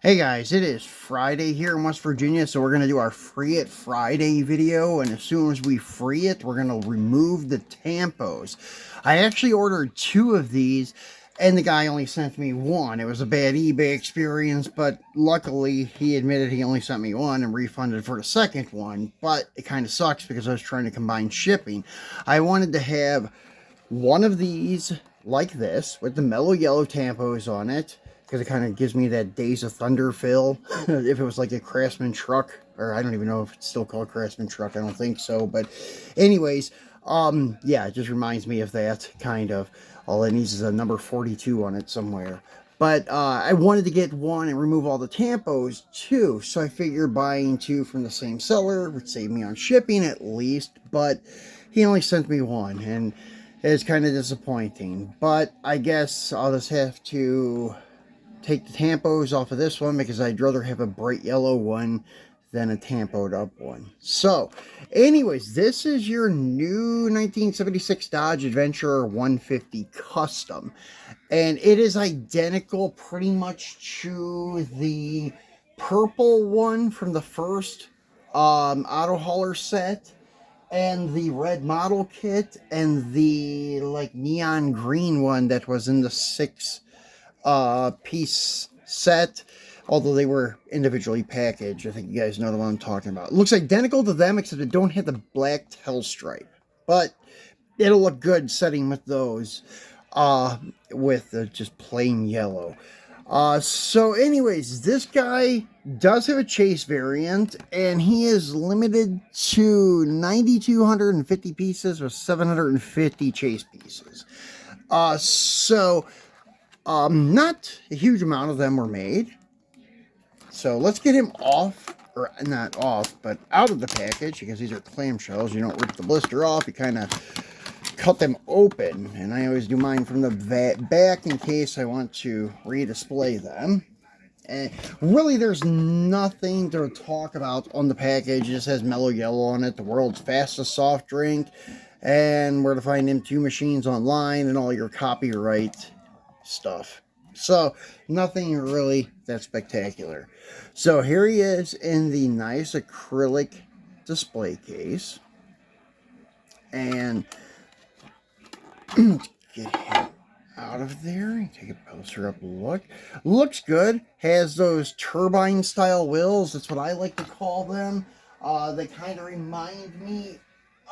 Hey guys, it is Friday here in West Virginia, so we're going to do our Free It Friday video, and as soon as we free it, we're going to remove the tampos. I actually ordered 2 of these, and the guy only sent me 1. It was a bad eBay experience, but luckily he admitted he only sent me 1 and refunded for the second one, but it kind of sucks because I was trying to combine shipping. I wanted to have one of these like this with the Mello Yello tampos on it, because it kind of gives me that Days of Thunder feel. If it was like a Craftsman truck, or I don't even know if it's still called Craftsman truck, I don't think so, but anyways, yeah, it just reminds me of that, kind of. All it needs is a number 42 on it somewhere. But I wanted to get one and remove all the tampos too, so I figured buying 2 from the same seller would save me on shipping at least, but he only sent me 1, and it's kind of disappointing. But I guess I'll just have to take the tampos off of this one because I'd rather have a bright yellow one than a tampoed up one. So, anyways, this is your new 1976 Dodge Adventure 150 Custom. And it is identical pretty much to the purple one from the first auto hauler set, and the red model kit, and the like neon green one that was in the 6 piece set, although they were individually packaged. I think you guys know the one I'm talking about. It looks identical to them, except it don't have the black tail stripe, but it'll look good setting with those, with just plain yellow. So anyways, this guy does have a chase variant, and he is limited to 9,250 pieces with 750 chase pieces. Not a huge amount of them were made. So let's get him off, or not off, but out of the package, because these are clamshells. You don't rip the blister off, you kind of cut them open, and I always do mine from the back in case I want to redisplay them. And really, there's nothing to talk about on the package. It just has Mello Yello on it, the world's fastest soft drink, and where to find M2 Machines online, and all your copyright stuff. So, nothing really that spectacular. So, here he is in the nice acrylic display case. And let's get him out of there and take a closer up look. Looks good. Has those turbine style wheels. That's what I like to call them. They kind of remind me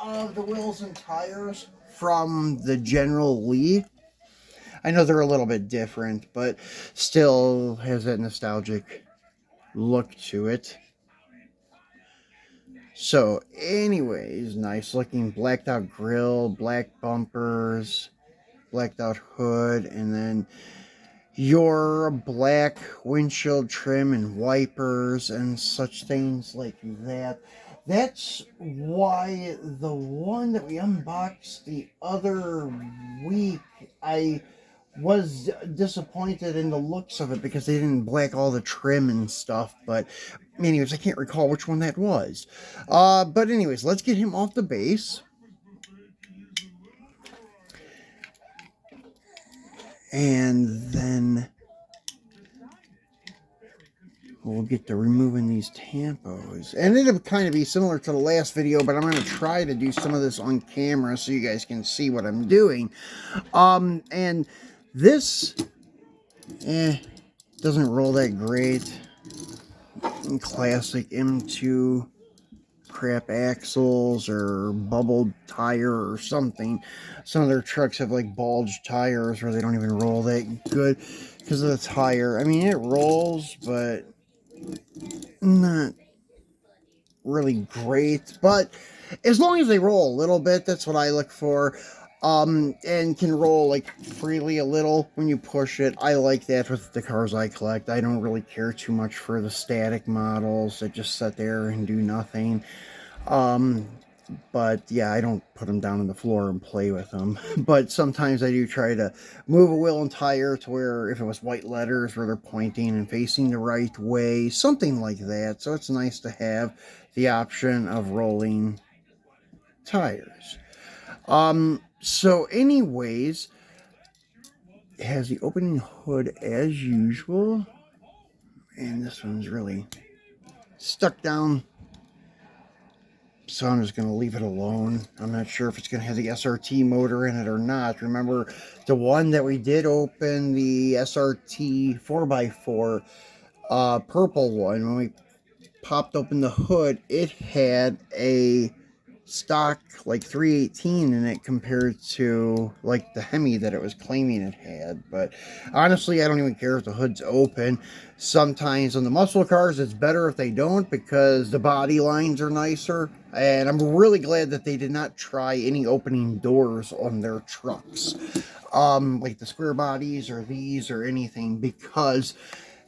of the wheels and tires from the General Lee. I know they're a little bit different, but still has that nostalgic look to it. So, anyways, nice looking blacked out grill, black bumpers, blacked out hood, and then your black windshield trim and wipers and such things like that. That's why the one that we unboxed the other week, I was disappointed in the looks of it because they didn't black all the trim and stuff. But anyways, I can't recall which one that was. But anyways, let's get him off the base. And then we'll get to removing these tampos. And it'll kind of be similar to the last video, but I'm going to try to do some of this on camera so you guys can see what I'm doing. And this doesn't roll that great. Classic M2 crap axles or bubbled tire or something. Some of their trucks have like bulged tires where they don't even roll that good because of the tire. I mean, it rolls, but not really great. But as long as they roll a little bit, that's what I look for. And can roll like freely a little when you push it. I like that with the cars I collect. I don't really care too much for the static models that just sit there and do nothing. But yeah, I don't put them down on the floor and play with them. But sometimes I do try to move a wheel and tire to where if it was white letters where they're pointing and facing the right way, something like that. So it's nice to have the option of rolling tires. So anyways, it has the opening hood as usual. And this one's really stuck down. So I'm just going to leave it alone. I'm not sure if it's going to have the SRT motor in it or not. Remember, the one that we did open, the SRT 4x4 purple one, when we popped open the hood, it had a stock like 318 in it compared to like the Hemi that it was claiming it had. But honestly, I don't even care if the hood's open. Sometimes on the muscle cars it's better if they don't, because the body lines are nicer. And I'm really glad that they did not try any opening doors on their trucks, like the square bodies or these or anything, because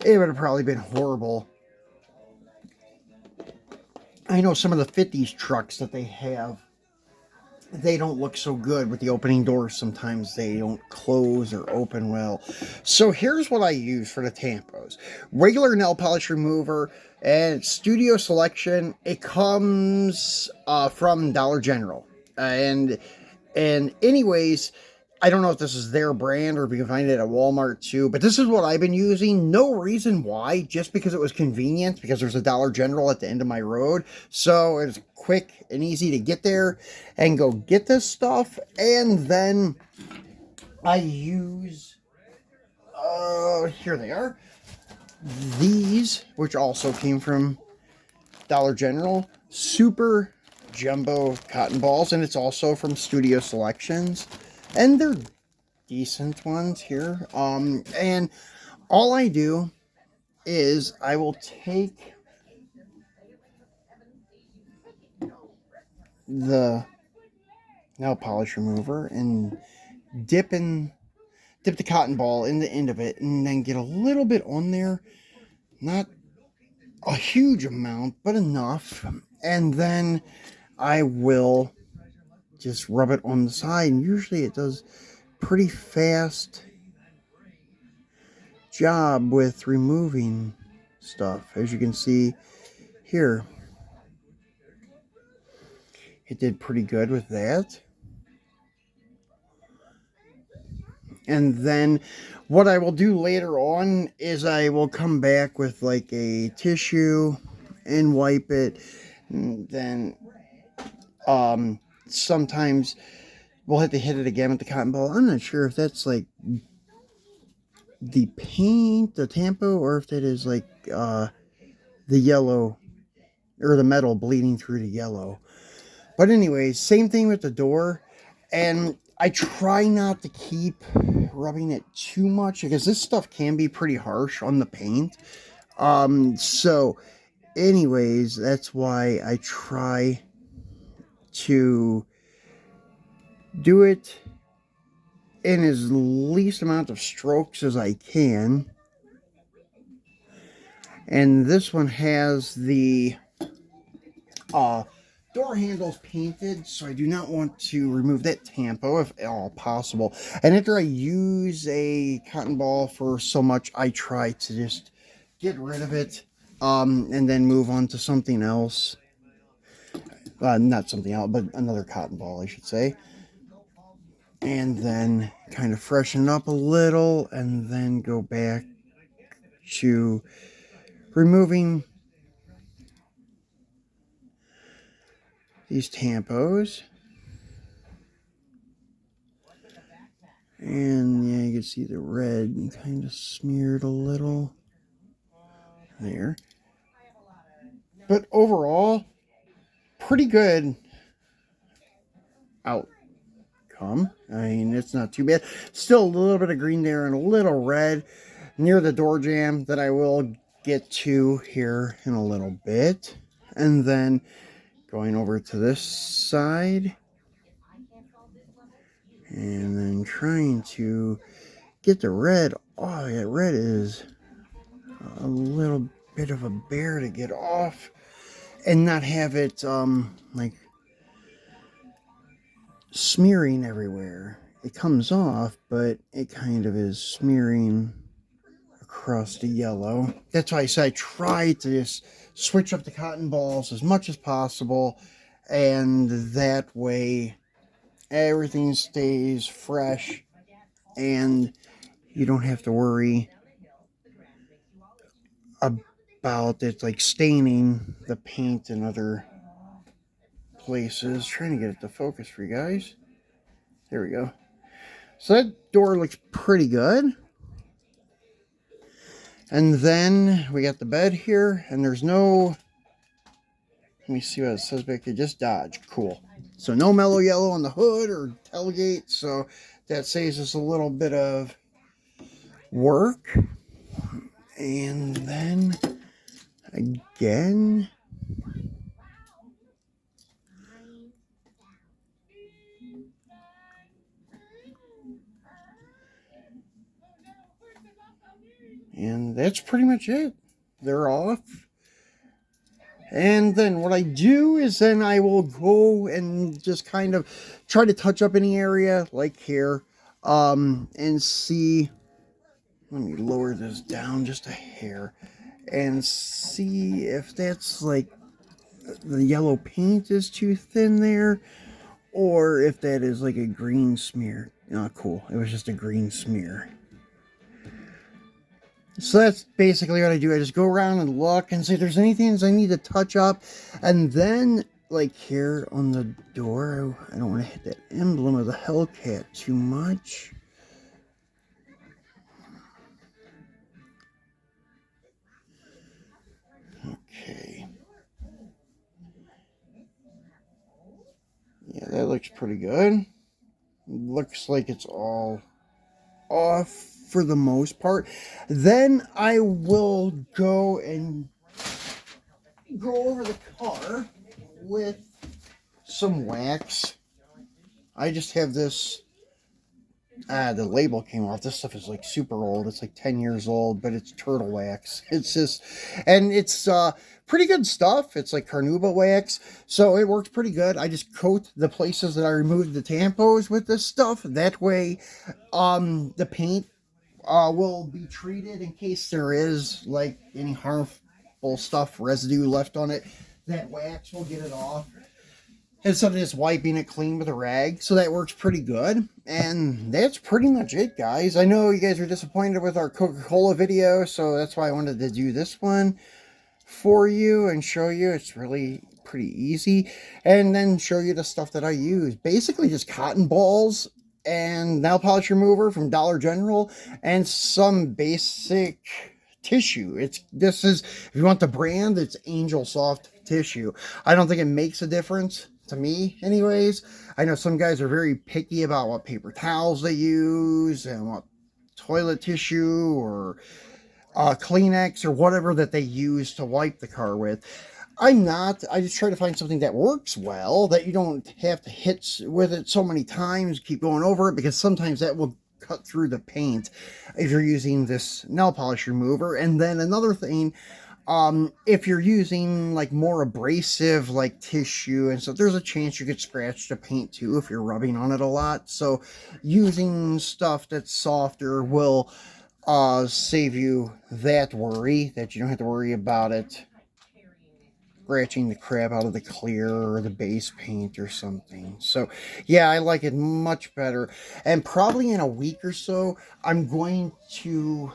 it would have probably been horrible. I know some of the 50s trucks that they have, they don't look so good with the opening doors. Sometimes they don't close or open well. So here's what I use for the tampos. Regular nail polish remover and Studio Selection. It comes from Dollar General. And anyways, I don't know if this is their brand or if you can find it at Walmart too, but this is what I've been using. No reason why, just because it was convenient, because there's a Dollar General at the end of my road. So it's quick and easy to get there and go get this stuff. And then I use, here they are, these, which also came from Dollar General, super jumbo cotton balls, and it's also from Studio Selections, and they're decent ones here. And all I do is I will take the nail polish remover and dip the cotton ball in the end of it, and then get a little bit on there, not a huge amount, but enough, and then I will just rub it on the side, and usually it does pretty fast job with removing stuff. As you can see here, it did pretty good with that. And then what I will do later on is I will come back with like a tissue and wipe it. And then sometimes we'll have to hit it again with the cotton ball. I'm not sure if that's like the paint, the tampo, or if that is like the yellow or the metal bleeding through the yellow. But anyways, same thing with the door. And I try not to keep rubbing it too much, because this stuff can be pretty harsh on the paint. So anyways, that's why I try to do it in as least amount of strokes as I can. And this one has the door handles painted, so I do not want to remove that tampo if at all possible. And after I use a cotton ball for so much, I try to just get rid of it, and then move on to something else. Not something else, but another cotton ball, I should say. And then kind of freshen up a little, and then go back to removing these tampos. And yeah, you can see the red kind of smeared a little there. But overall, pretty good outcome. I mean, it's not too bad. Still a little bit of green there and a little red near the door jamb that I will get to here in a little bit. And then going over to this side, and then trying to get the red. Oh, yeah, red is a little bit of a bear to get off and not have it like smearing everywhere. It comes off, but it kind of is smearing across the yellow. That's why I say I try to just switch up the cotton balls as much as possible, and that way everything stays fresh and you don't have to worry about it like staining the paint in other places. Trying to get it to focus for you guys. There we go. So that door looks pretty good. And then we got the bed here, and there's no, let me see what it says back here, just Dodge. Cool. So no Mello Yello on the hood or tailgate, so that saves us a little bit of work. And then again, and that's pretty much it. They're off. And then what I do is then I will go and just kind of try to touch up any area like here, and see, let me lower this down just a hair and see if that's like the yellow paint is too thin there, or if that is like a green smear. Oh, cool. It was just a green smear. So that's basically what I do. I just go around and look and see if there's anything I need to touch up. And then, like here on the door, I don't want to hit that emblem of the Hellcat too much. Okay. Yeah, that looks pretty good. Looks like it's all off for the most part. Then I will go and go over the car with some wax. I just have this, the label came off. This stuff is like super old. It's like 10 years old, but it's turtle wax. It's just, and it's pretty good stuff. It's like carnauba wax, so it works pretty good. I just coat the places that I removed the tampos with this stuff. That way, the paint will be treated in case there is like any harmful stuff, residue left on it. That wax will get it off instead of just wiping it clean with a rag. So that works pretty good. And that's pretty much it, guys. I know you guys were disappointed with our Coca-Cola video, so that's why I wanted to do this one for you and show you it's really pretty easy, and then show you the stuff that I use. Basically just cotton balls and nail polish remover from Dollar General and some basic tissue. This is, if you want the brand, it's Angel Soft tissue. I don't think it makes a difference to me anyways. I know some guys are very picky about what paper towels they use and what toilet tissue or Kleenex or whatever that they use to wipe the car with. I'm not. I just try to find something that works well, that you don't have to hit with it so many times, keep going over it, because sometimes that will cut through the paint if you're using this nail polish remover. And then another thing, if you're using like more abrasive like tissue and so, there's a chance you could scratch the paint too if you're rubbing on it a lot. So using stuff that's softer will save you that worry, that you don't have to worry about it scratching the crap out of the clear or the base paint or something. So yeah, I like it much better. And probably in a week or so, I'm going to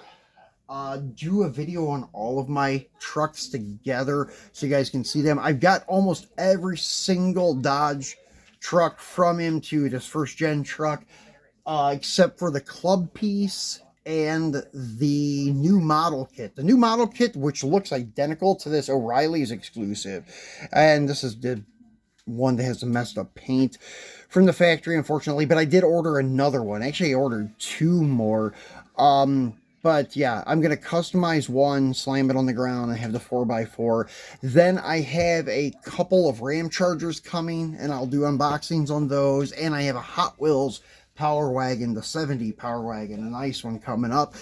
do a video on all of my trucks together so you guys can see them. I've got almost every single Dodge truck from M2, this first gen truck, except for the club piece and the new model kit. The new model kit, which looks identical to this O'Reilly's exclusive. And this is the one that has the messed up paint from the factory, unfortunately. But I did order another one. Actually, I ordered two more. But yeah, I'm going to customize one, slam it on the ground, and have the 4x4. Then I have a couple of Ram Chargers coming, and I'll do unboxings on those. And I have a Hot Wheels Power Wagon, the 70 Power Wagon, a nice one coming up.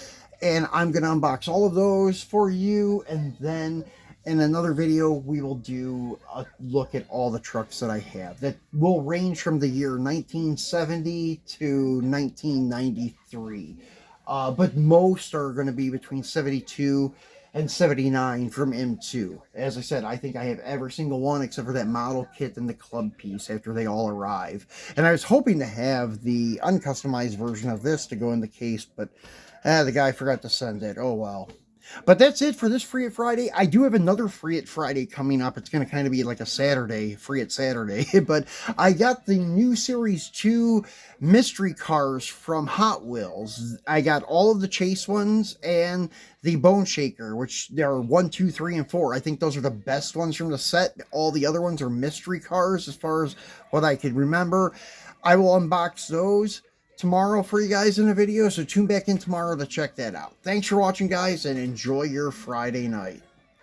And I'm going to unbox all of those for you. And then in another video, we will do a look at all the trucks that I have. That will range from the year 1970 to 1993. But most are going to be between 72 and 79 from M2. As I said, I think I have every single one except for that model kit and the club piece after they all arrive. And I was hoping to have the uncustomized version of this to go in the case, but the guy forgot to send it. Oh well. But that's it for this Free It Friday. I do have another Free It Friday coming up. It's going to kind of be like a Saturday, Free It Saturday. But I got the new Series 2 mystery cars from Hot Wheels. I got all of the chase ones and the Bone Shaker, which there are 1, 2, 3, and 4. I think those are the best ones from the set. All the other ones are mystery cars as far as what I could remember. I will unbox those tomorrow for you guys in a video, so tune back in tomorrow to check that out. Thanks for watching, guys, and enjoy your Friday night.